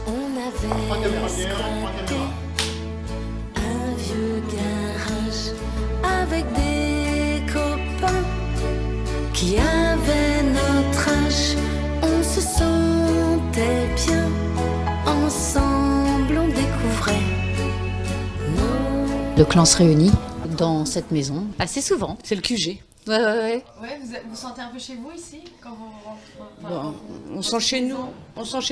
On avait squatté un vieux garage avec des copains qui avaient notre âge. On se sentait bien, ensemble on découvrait nos... Le clan se réunit dans cette maison assez souvent. C'est le QG. Ouais. Ouais, vous sentez un peu chez vous ici quand vous rentrez On sent chez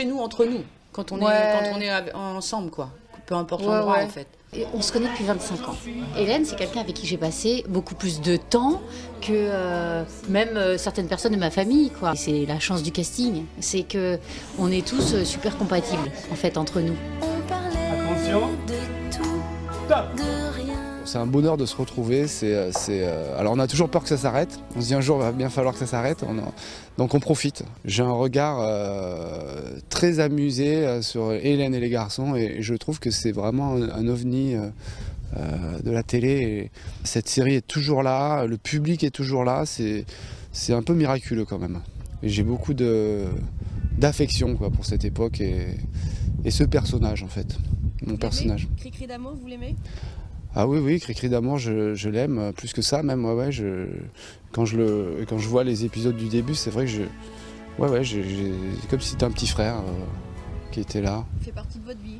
nous entre nous quand on est ensemble quoi. Peu importe l'endroit en fait. Et on se connaît depuis 25 ans. Hélène, c'est quelqu'un avec qui j'ai passé beaucoup plus de temps que même certaines personnes de ma famille, quoi. C'est la chance du casting, c'est que on est tous super compatibles en fait entre nous. On parlait de tout, de rien. C'est un bonheur de se retrouver. Alors on a toujours peur que ça s'arrête. On se dit un jour il va bien falloir que ça s'arrête. Donc on profite. J'ai un regard très amusé sur Hélène et les garçons et je trouve que c'est vraiment un ovni de la télé. Et cette série est toujours là, le public est toujours là. C'est un peu miraculeux quand même. Et j'ai beaucoup d'affection pour cette époque et ce personnage en fait. Mon personnage. Cri-cri d'amour, vous l'aimez ? Ah oui, Cri-cri d'amour, je l'aime plus que ça même. Quand je vois les épisodes du début, c'est vrai que c'est comme si c'était un petit frère qui était là. Il fait partie de votre vie.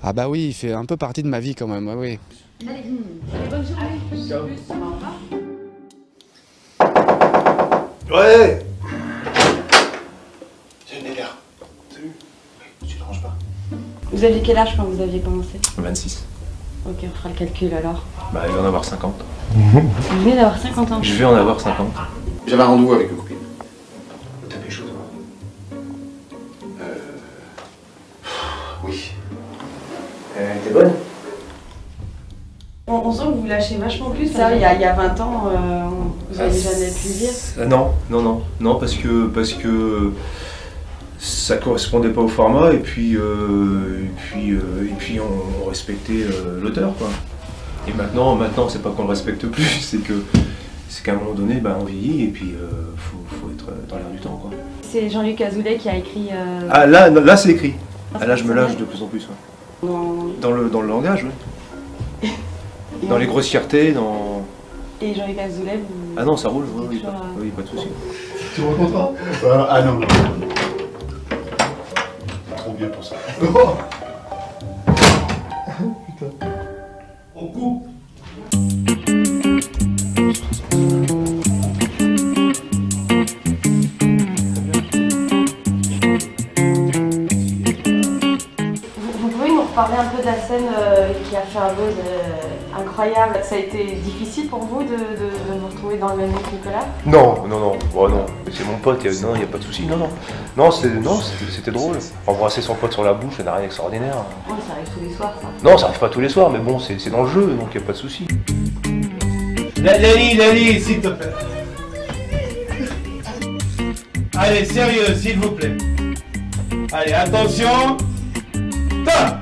Ah bah oui, il fait un peu partie de ma vie quand même, oui. Allez, bonne journée. Ouais. Salut Nélia. Salut. Tu te déranges pas? Vous aviez quel âge quand vous aviez commencé? 26. Ok, on fera le calcul alors. Bah, il va en avoir 50. Vous venez d'avoir 50 ans. Je vais en avoir 50. J'avais un rendez-vous avec une copine. T'as pécho, toi? Oui. T'es bonne? On sent que vous lâchez vachement plus. Ça, il y a 20 ans, vous n'avez jamais pu le dire. Non, parce que ça correspondait pas au format et puis on respectait l'auteur quoi. Et maintenant c'est pas qu'on le respecte plus, c'est qu'à un moment donné on vieillit et puis faut être dans l'air du temps quoi. C'est Jean-Luc Azoulay qui a écrit. Ah là c'est écrit. Ah, là je me lâche de plus en plus. Ouais. Dans le langage, oui. Dans les grossièretés, dans. Et Jean-Luc Azoulay, vous. Ah non, ça roule, oui, pas de soucis. Tu me rencontres? Ah non. Trop bien pour ça. Putain. On coupe. Vous pouvez nous reparler un peu de la scène qui a fait un buzz incroyable. Ça a été difficile pour vous de vous retrouver dans le même groupe, Nicolas? Non. Oh, non. C'est mon pote, il n'y a pas de souci. Non, c'était drôle. Embrasser son pote sur la bouche, ça n'a rien d'extraordinaire. Oui, ça arrive tous les soirs, ça. Non, ça arrive pas tous les soirs, mais bon, c'est dans le jeu, donc il n'y a pas de souci. Lali, s'il te plaît. Allez, sérieux, s'il vous plaît. Allez, attention. Top.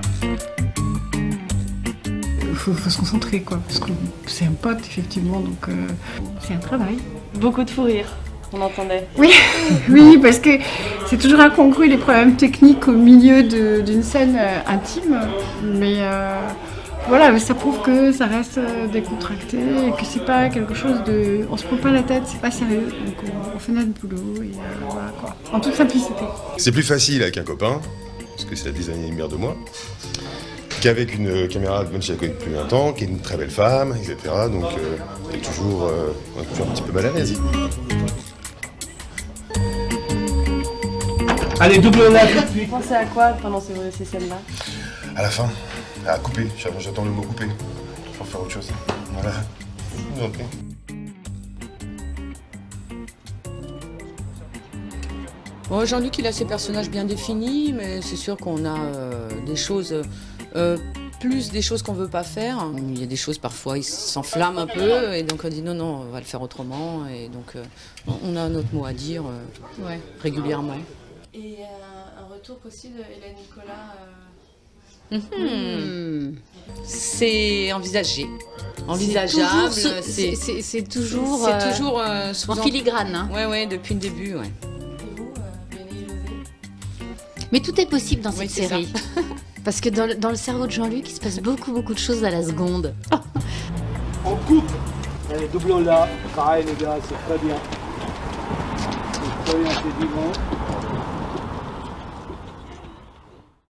Faut se concentrer quoi, parce que c'est un pote effectivement, donc c'est un travail. Beaucoup de fou rire, on entendait. Oui, parce que c'est toujours incongru les problèmes techniques au milieu d'une scène intime, mais voilà, ça prouve que ça reste décontracté et que c'est pas quelque chose de... On se prend pas la tête, c'est pas sérieux, donc on fait notre boulot et voilà quoi, en toute simplicité. C'est plus facile avec un copain, parce que c'est à 10 années-lumière de moi, qu'avec une caméra, même si je la connais depuis un temps, qui est une très belle femme, etc. Donc on est toujours un petit peu mal à l'aise. Allez, double là. Vous pensez à quoi pendant ces scènes-là? À la fin, à couper, j'attends le mot couper, pour faire autre chose. Voilà. Okay. Bon, Jean-Luc, il a ses personnages bien définis, mais c'est sûr qu'on a des choses, plus des choses qu'on veut pas faire. Il y a des choses, parfois, ils s'enflamment un peu, et donc on dit non, on va le faire autrement, et donc on a notre mot à dire régulièrement. Et un retour possible de Hélène Nicolas C'est envisageable. C'est toujours C'est toujours en filigrane. Hein. Ouais, depuis le début, ouais. Et vous, Béné Mais tout est possible dans Oui, cette c'est série. Parce que dans le cerveau de Jean-Luc, il se passe beaucoup de choses à la seconde. On coupe. Allez, doublons là. Pareil les gars, c'est très bien. C'est très bien, c'est vivant.